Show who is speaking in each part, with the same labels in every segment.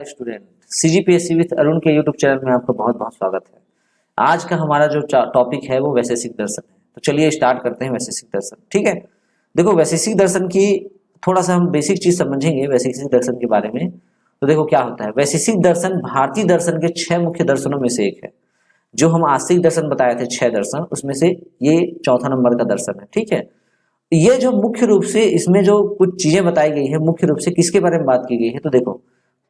Speaker 1: Student CGPSC with Arun के YouTube channel में आपका बहुत बहुत स्वागत है। आज का हमारा जो टॉपिक है वो वैशेषिक दर्शन है। तो चलिए स्टार्ट करते हैं वैशेषिक दर्शन। ठीक है, देखो वैशेषिक दर्शन की थोड़ा सा हम बेसिक चीज समझेंगे वैशेषिक दर्शन के बारे में। तो देखो क्या होता है, वैशेषिक दर्शन भारतीय दर्शन के 6 मुख्य दर्शनों में से एक है। जो हम आस्तिक दर्शन बताए थे 6 दर्शन, उसमें से ये चौथा नंबर का दर्शन है। ठीक है, ये जो मुख्य रूप से इसमें जो कुछ चीजें बताई गई है, मुख्य रूप से किसके बारे में बात की गई है, तो देखो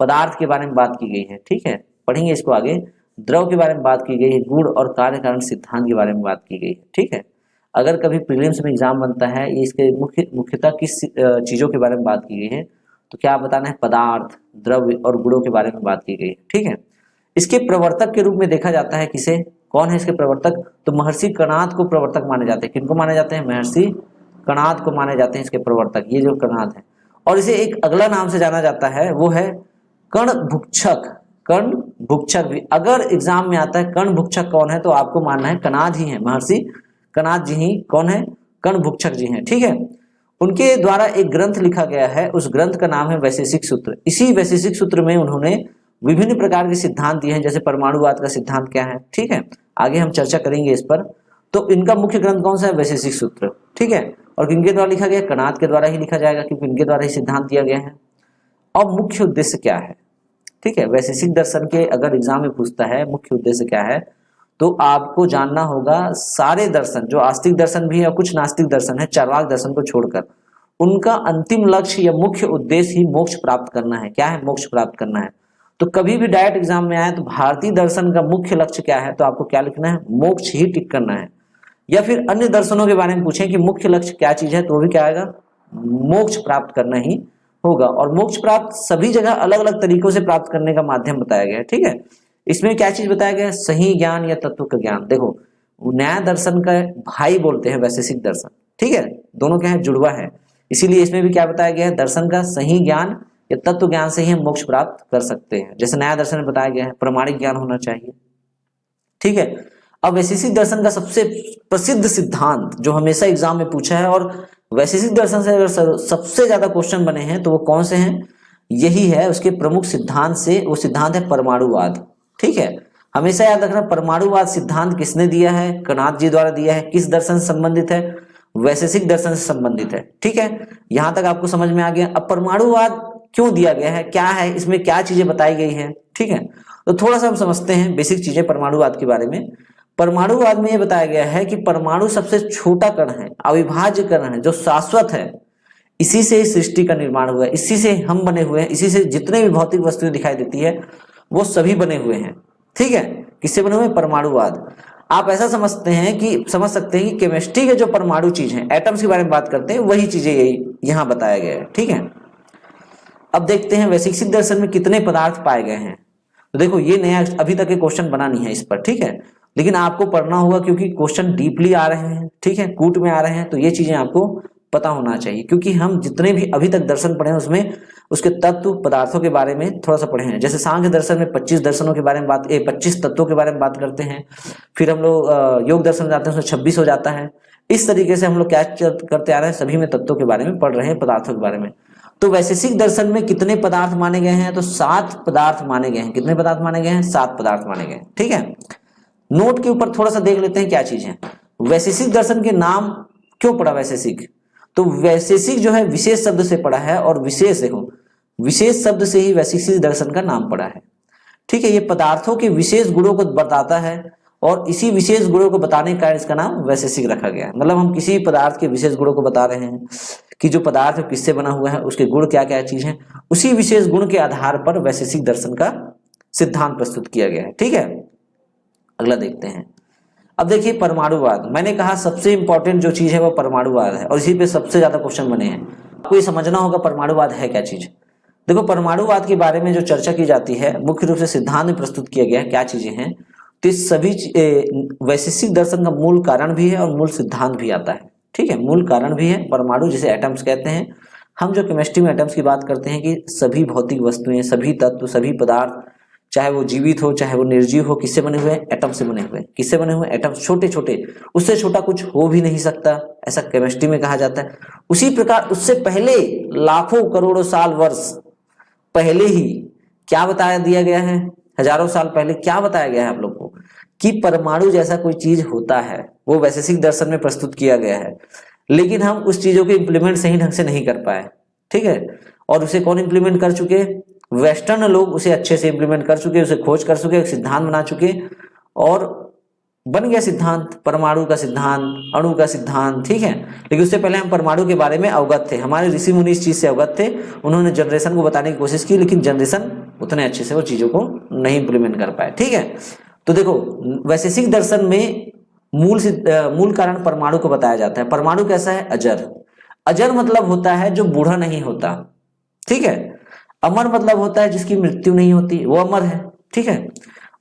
Speaker 1: पदार्थ के बारे में बात की गई है। ठीक है, पढ़ेंगे इसको आगे। द्रव के बारे में बात की गई है, गुण और कार्य कारण सिद्धांत के बारे में बात की गई है। ठीक है, अगर कभी प्रीलिम्स में एग्जाम बनता है, ये इसके मुख्यतः किस चीजों के बारे में बात की गई है, तो क्या बताना है, पदार्थ, द्रव्य और गुणों के बारे में बात की गई है। ठीक है, इसके प्रवर्तक के रूप में देखा जाता है किसे, कौन है इसके प्रवर्तक, तो महर्षि कणाद को प्रवर्तक माने जाते हैं। किनको माने जाते हैं, महर्षि कणाद को माने जाते हैं इसके प्रवर्तक, ये जो कणाद है। और इसे एक अगला नाम से जाना जाता है, वो है कण भुक्षक। कण भुक्षक भी अगर एग्जाम में आता है, कण भुक्षक कौन है, तो आपको मानना है कणाद ही है, महर्षि कणाद जी ही कौन है, कण भुक्षक जी हैं। ठीक है, उनके द्वारा एक ग्रंथ लिखा गया है, उस ग्रंथ का नाम है वैशेषिक सूत्र। इसी वैशेषिक सूत्र में उन्होंने विभिन्न प्रकार के सिद्धांत दिए हैं, जैसे परमाणुवाद का सिद्धांत क्या है। ठीक है, आगे हम चर्चा करेंगे इस पर। तो इनका मुख्य ग्रंथ कौन सा है, वैशेषिक सूत्र। ठीक है, और किनके द्वारा लिखा गया, कणाद के द्वारा ही लिखा जाएगा, क्योंकि इनके द्वारा ही सिद्धांत दिया गया है। अब मुख्य उद्देश्य क्या है, ठीक है, वैशेषिक दर्शन के अगर एग्जाम में पूछता है मुख्य उद्देश्य क्या है, तो आपको जानना होगा सारे दर्शन, जो आस्तिक दर्शन भी है और कुछ नास्तिक दर्शन है, चार्वाक दर्शन को छोड़कर, उनका अंतिम लक्ष्य या मुख्य उद्देश्य ही मोक्ष प्राप्त करना है। क्या है, मोक्ष प्राप्त करना है। तो कभी भी डायरेक्ट एग्जाम में आए तो भारतीय दर्शन का मुख्य लक्ष्य क्या है, तो आपको क्या लिखना है, मोक्ष ही टिक करना है। या फिर अन्य दर्शनों के बारे में पूछें कि मुख्य लक्ष्य क्या चीज है, तो भी क्या आएगा, मोक्ष प्राप्त करना ही होगा। और मोक्ष प्राप्त सभी जगह अलग अलग तरीकों से प्राप्त करने का माध्यम बताया गया है। ठीक है, इसमें क्या चीज बताया गया है, सही ज्ञान या तत्व का ज्ञान। देखो न्याय दर्शन का भाई बोलते हैं वैशेषिक दर्शन। ठीक है, दोनों क्या है, जुड़वा है। इसीलिए इसमें भी क्या बताया गया है, दर्शन का सही ज्ञान या तत्व ज्ञान से ही हम मोक्ष प्राप्त कर सकते हैं। जैसे न्याय दर्शन में बताया गया है, प्रमाणिक ज्ञान होना चाहिए। ठीक है, अब वैशेषिक दर्शन का सबसे प्रसिद्ध सिद्धांत जो हमेशा एग्जाम में पूछा है, और वैशेषिक दर्शन से अगर सबसे ज्यादा क्वेश्चन बने हैं, तो वो कौन से हैं, यही है उसके प्रमुख सिद्धांत से, वो सिद्धांत है परमाणुवाद। ठीक है, हमेशा याद रखना, परमाणुवाद सिद्धांत किसने दिया है, कणाद जी द्वारा दिया है। किस दर्शन से संबंधित है, वैशेषिक दर्शन से संबंधित है। ठीक है, यहां तक आपको समझ में आ गया। अब परमाणुवाद क्यों दिया गया है, क्या है इसमें, क्या चीजें बताई गई है। ठीक है, तो थोड़ा सा हम समझते हैं बेसिक चीजें परमाणुवाद के बारे में। परमाणुवाद में यह बताया गया है कि परमाणु सबसे छोटा कण है, अविभाज्य कण है, जो शाश्वत है। इसी से सृष्टि का निर्माण हुआ है, इसी से हम बने हुए हैं, इसी से जितने भी भौतिक वस्तुएं दिखाई देती है वो सभी बने हुए हैं। ठीक है, किससे बने हुए हैं, परमाणुवाद। आप ऐसा समझ सकते हैं कि केमिस्ट्री के जो परमाणु चीज है, एटम्स के बारे में बात करते हैं, वही चीजें यही यहां बताया गया है। ठीक है, अब देखते हैं वैशेषिक दर्शन में कितने पदार्थ पाए गए हैं। तो देखो ये नया अभी तक के क्वेश्चन बना नहीं है इस पर। ठीक है, लेकिन आपको पढ़ना होगा, क्योंकि क्वेश्चन डीपली आ रहे हैं। ठीक है, कूट में आ रहे हैं, तो ये चीजें आपको पता होना चाहिए, क्योंकि हम जितने भी अभी तक दर्शन पढ़े हैं उसमें उसके तत्व पदार्थों के बारे में थोड़ा सा पढ़े हैं। जैसे सांख्य दर्शन में 25 दर्शनों के बारे में 25 तत्वों के बारे में बात करते हैं। फिर हम लोग योग दर्शन जाते हैं, उसमें 26 हो जाता है। इस तरीके से हम लोग क्या करते आ रहे हैं, सभी में तत्वों के बारे में पढ़ रहे हैं, पदार्थों के बारे में। तो वैशेषिक दर्शन में कितने पदार्थ माने गए हैं, तो 7 पदार्थ माने गए हैं। कितने पदार्थ माने गए हैं, 7 पदार्थ माने गए हैं। ठीक है, नोट के ऊपर थोड़ा सा देख लेते हैं क्या चीज है। वैशेषिक दर्शन के नाम क्यों पड़ा वैशेषिक, तो वैशेषिक जो है विशेष शब्द से पड़ा है, और विशेष देखो विशेष शब्द से ही वैशेषिक दर्शन का नाम पड़ा है। ठीक है, ये पदार्थों के विशेष गुणों को बताता है, और इसी विशेष गुणों को बताने का इसका नाम वैशेषिक रखा गया है। मतलब हम किसी पदार्थ के विशेष गुणों को बता रहे हैं कि जो पदार्थ किससे बना हुआ है, उसके गुण क्या क्या चीज है, उसी विशेष गुण के आधार पर वैशेषिक दर्शन का सिद्धांत प्रस्तुत किया गया है। ठीक है, अगला देखते हैं। अब देखिए परमाणुवाद, मैंने कहा सबसे इंपॉर्टेंट जो चीज है वो परमाणुवाद है, और इसी पे सबसे ज्यादा क्वेश्चन बने हैं। आपको ये समझना होगा परमाणुवाद है क्या चीज। देखो परमाणुवाद के बारे में जो चर्चा की जाती है, मुख्य रूप से सिद्धांत में प्रस्तुत किया गया है, क्या चीजें हैं, तो इस सभी वैशेषिक दर्शन का मूल कारण भी है और मूल सिद्धांत भी आता है। ठीक है, मूल कारण भी है परमाणु, जिसे एटम्स कहते हैं। हम जो केमिस्ट्री में एटम्स की बात करते हैं कि सभी भौतिक वस्तुएं, सभी तत्व, सभी पदार्थ, चाहे वो जीवित हो चाहे वो निर्जीव हो, किससे बने हुए हैं, एटम से बने हुए हैं। किससे बने हुए हैं, एटम, छोटे छोटे, उससे छोटा कुछ हो भी नहीं सकता, ऐसा केमिस्ट्री में कहा जाता है। उसी प्रकार उससे पहले लाखों करोड़ों साल वर्ष पहले ही क्या बताया दिया गया है, हजारों साल पहले क्या बताया गया है आप लोग को कि परमाणु जैसा कोई चीज होता है, वो वैशेषिक दर्शन में प्रस्तुत किया गया है। लेकिन हम उस चीजों को इम्प्लीमेंट सही ढंग से नहीं कर पाए, ठीक है। और उसे कौन इम्प्लीमेंट कर चुके, वेस्टर्न लोग उसे अच्छे से इम्प्लीमेंट कर चुके, उसे खोज कर चुके, एक सिद्धांत बना चुके, और बन गया सिद्धांत, परमाणु का सिद्धांत, अणु का सिद्धांत, ठीक है। लेकिन उससे पहले हम परमाणु के बारे में अवगत थे, हमारे ऋषि मुनि इस चीज से अवगत थे, उन्होंने जनरेशन को बताने की कोशिश की, लेकिन जनरेशन उतने अच्छे से वो चीजों को नहीं इम्प्लीमेंट कर पाए, ठीक है। तो देखो वैशेषिक दर्शन में मूल कारण परमाणु को बताया जाता है। परमाणु कैसा है, अजर। अजर मतलब होता है जो बूढ़ा नहीं होता, ठीक है। अमर मतलब होता है जिसकी मृत्यु नहीं होती, वो अमर है, ठीक है।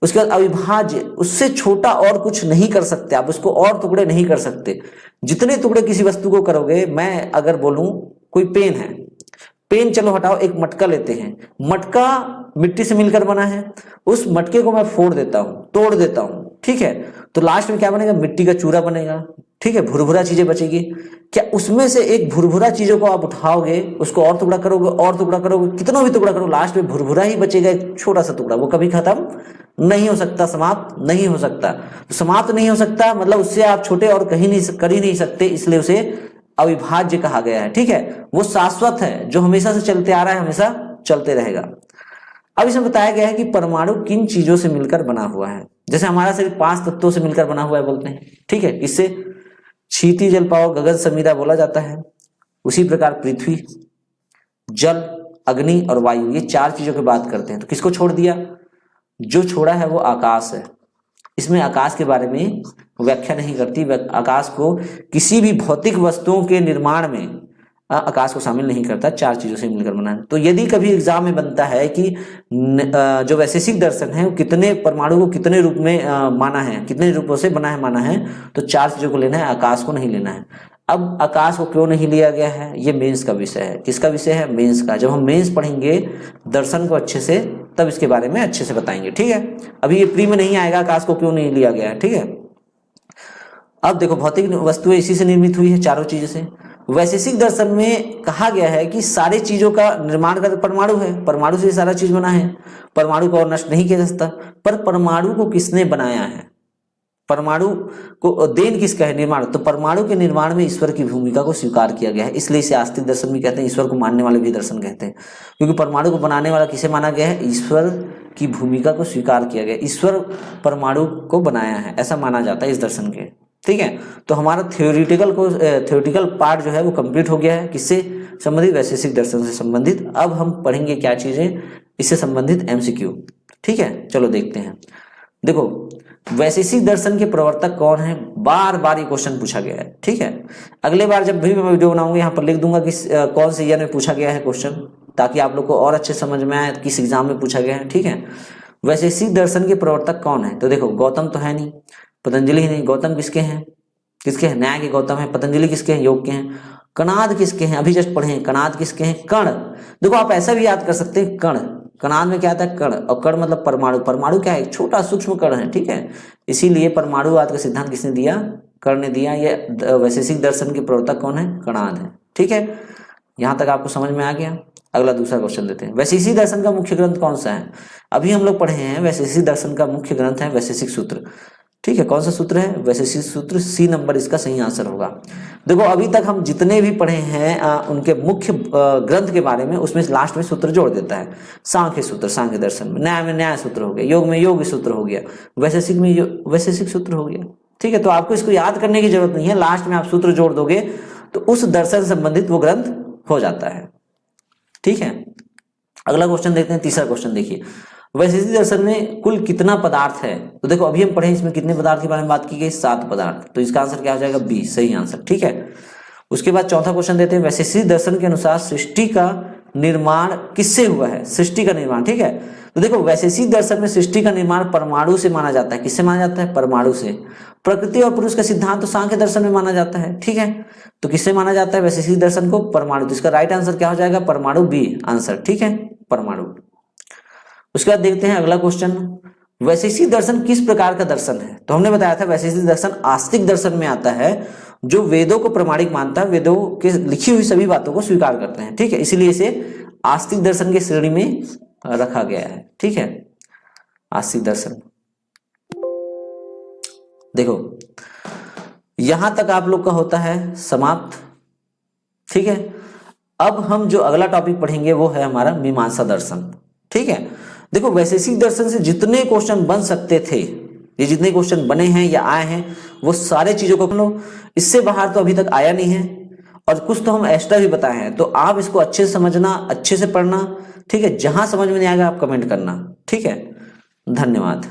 Speaker 1: उसके बाद अविभाज्य, उससे छोटा और कुछ नहीं कर सकते आप, उसको और टुकड़े नहीं कर सकते। जितने टुकड़े किसी वस्तु को करोगे, मैं अगर बोलूं कोई पेन है, पेन चलो हटाओ, एक मटका लेते हैं, मटका मिट्टी से मिलकर बना है, उस मटके को मैं फोड़ देता हूं, तोड़ देता हूं, ठीक है, तो लास्ट में क्या बनेगा, मिट्टी का चूरा बनेगा, ठीक है, भुरभुरा चीजें बचेगी। क्या उसमें से एक भुरभुरा चीजों को आप उठाओगे, उसको और टुकड़ा करोगे, और टुकड़ा करोगे, कितना भी टुकड़ा करो, लास्ट में भुरभुरा ही बचेगा, एक छोटा सा टुकड़ा, वो कभी खत्म नहीं हो सकता, समाप्त नहीं हो सकता। तो समाप्त नहीं हो सकता मतलब उससे आप छोटे और कहीं नहीं कर ही नहीं सकते, इसलिए उसे अविभाज्य कहा गया है, ठीक है। वो शाश्वत है, जो हमेशा से चलते आ रहा है, हमेशा चलते रहेगा। अब इसमें बताया गया है कि परमाणु किन चीजों से मिलकर बना हुआ है। जैसे हमारा शरीर 5 तत्वों से मिलकर बना हुआ है बोलते हैं, ठीक है, इससे क्षिति जल पाओ गगन समीरा बोला जाता है। उसी प्रकार पृथ्वी, जल, अग्नि और वायु, ये 4 चीजों की बात करते हैं। तो किसको छोड़ दिया, जो छोड़ा है वो आकाश है। इसमें आकाश के बारे में व्याख्या नहीं करती, आकाश को किसी भी भौतिक वस्तुओं के निर्माण में आकाश को शामिल नहीं करता, 4 चीजों से मिलकर बना है। तो यदि कभी एग्जाम में बनता है कि जो वैशेषिक दर्शन है वो कितने परमाणु को कितने रूप में माना है, कितने रूपों से बना है माना है, तो 4 चीजों को लेना है, आकाश को नहीं लेना है। अब आकाश को क्यों नहीं लिया गया है, ये मेंस का विषय है। किसका विषय है, मेंस का। जब हम मेंस पढ़ेंगे दर्शन को अच्छे से, तब इसके बारे में अच्छे से बताएंगे, ठीक है। अभी ये प्री में नहीं आएगा, आकाश को क्यों नहीं लिया गया है, ठीक है। अब देखो भौतिक वस्तुएं इसी से निर्मित हुई है, 4 चीजों से। वैशेषिक दर्शन में कहा गया है कि सारी चीजों का निर्माण का परमाणु है, परमाणु से सारा चीज बना है, परमाणु को और नष्ट नहीं किया जा सकता। पर परमाणु को किसने बनाया है, परमाणु को देन किसका है, निर्माण। तो परमाणु के निर्माण में ईश्वर की भूमिका को स्वीकार किया गया है, इसलिए इसे आस्तिक दर्शन भी कहते हैं, ईश्वर को मानने वाले भी दर्शन कहते हैं। क्योंकि परमाणु को बनाने वाला किसे माना गया है, ईश्वर की भूमिका को स्वीकार किया गया, ईश्वर परमाणु को बनाया है, ऐसा माना जाता है इस दर्शन के, ठीक है। तो हमारा थ्योरेटिकल पार्ट जो है वो कंप्लीट हो गया है, किससे संबंधित, वैशेषिक दर्शन से संबंधित। अब हम पढ़ेंगे क्या चीजें इससे संबंधित, एमसीक्यू, ठीक है। चलो देखते हैं। देखो वैशेषिक दर्शन के प्रवर्तक कौन है, बार बार ये क्वेश्चन पूछा गया है, ठीक है। अगले बार जब भी मैं वीडियो बनाऊंगा यहाँ पर लिख दूंगा कि कौन से ईयर में पूछा गया है क्वेश्चन, ताकि आप लोग को और अच्छे समझ में आए किस एग्जाम में पूछा गया है, ठीक है। वैशेषिक दर्शन के प्रवर्तक कौन है, तो देखो गौतम तो है नहीं, पतंजलि ही नहीं, गौतम किसके हैं, किसके हैं, न्याय के गौतम है। पतंजलि किसके हैं, योग के हैं। कणाद किसके हैं, अभी जस्ट पढ़े हैं, कणाद किसके हैं, कण। देखो आप ऐसा भी याद कर सकते हैं, कण, कणाद में क्या आता है, कण, और कण मतलब परमाणु। परमाणु क्या है, एक छोटा सूक्ष्म कण है, ठीक है। इसीलिए परमाणुवाद का सिद्धांत किसने दिया, कण ने दिया। ये वैशेषिक दर्शन के प्रवर्तक कौन है, कणाद है, ठीक है। यहां तक आपको समझ में आ गया। अगला दूसरा क्वेश्चन देते हैं, वैशेषिक दर्शन का मुख्य ग्रंथ कौन सा है। अभी हम लोग पढ़े हैं वैशेषिक दर्शन का मुख्य ग्रंथ है वैशेषिक सूत्र, ठीक है। कौन सा सूत्र है, वैशेषिक सूत्र, सी नंबर इसका सही आंसर होगा। देखो अभी तक हम जितने भी पढ़े हैं उनके मुख्य ग्रंथ के बारे में, उसमें लास्ट में सूत्र जोड़ देता है। सांख्य सूत्र सांख्य दर्शन में, न्याय में न्याय सूत्र हो गया, योग में योग सूत्र हो गया, वैशेषिक में वैशेषिक सूत्र हो गया, ठीक है। तो आपको इसको याद करने की जरूरत नहीं है, लास्ट में आप सूत्र जोड़ दोगे तो उस दर्शन से संबंधित वो ग्रंथ हो जाता है, ठीक है। अगला क्वेश्चन देखते हैं, तीसरा क्वेश्चन देखिए, वैशेषिक दर्शन में कुल कितना पदार्थ है। तो देखो अभी हम पढ़े इसमें कितने पदार्थ के बारे में बात की गई, 7 पदार्थ। तो इसका आंसर क्या हो जाएगा, बी सही आंसर, ठीक है। उसके बाद चौथा क्वेश्चन देते हैं, वैशेषिक दर्शन के अनुसार सृष्टि का निर्माण किससे हुआ है, सृष्टि का निर्माण, ठीक है। तो देखो वैशेषिक दर्शन में सृष्टि का निर्माण परमाणु से माना जाता है। किससे माना जाता है, परमाणु से। प्रकृति और पुरुष का सिद्धांत तो सांख्य दर्शन में माना जाता है, ठीक है। तो किससे माना जाता है वैशेषिक दर्शन को, परमाणु। तो इसका राइट आंसर क्या हो जाएगा, परमाणु, बी आंसर, ठीक है, परमाणु। उसके बाद देखते हैं अगला क्वेश्चन, वैशेषिक दर्शन किस प्रकार का दर्शन है। तो हमने बताया था वैशेषिक दर्शन आस्तिक दर्शन में आता है, जो वेदों को प्रमाणिक मानता है, वेदों के लिखी हुई सभी बातों को स्वीकार करते हैं, ठीक है। इसीलिए इसे आस्तिक दर्शन की श्रेणी में रखा गया है। ठीक है, आस्तिक दर्शन। देखो यहां तक आप लोग का होता है समाप्त। ठीक है, अब हम जो अगला टॉपिक पढ़ेंगे वो है हमारा मीमांसा दर्शन। ठीक है, देखो वैशेषिक दर्शन से जितने क्वेश्चन बन सकते थे, ये जितने क्वेश्चन बने हैं या आए हैं, वो सारे चीजों को लो। इससे बाहर तो अभी तक आया नहीं है, और कुछ तो हम एक्स्ट्रा भी बताए हैं, तो आप इसको अच्छे से समझना, अच्छे से पढ़ना। ठीक है, जहां समझ में नहीं आएगा आप कमेंट करना। ठीक है, धन्यवाद।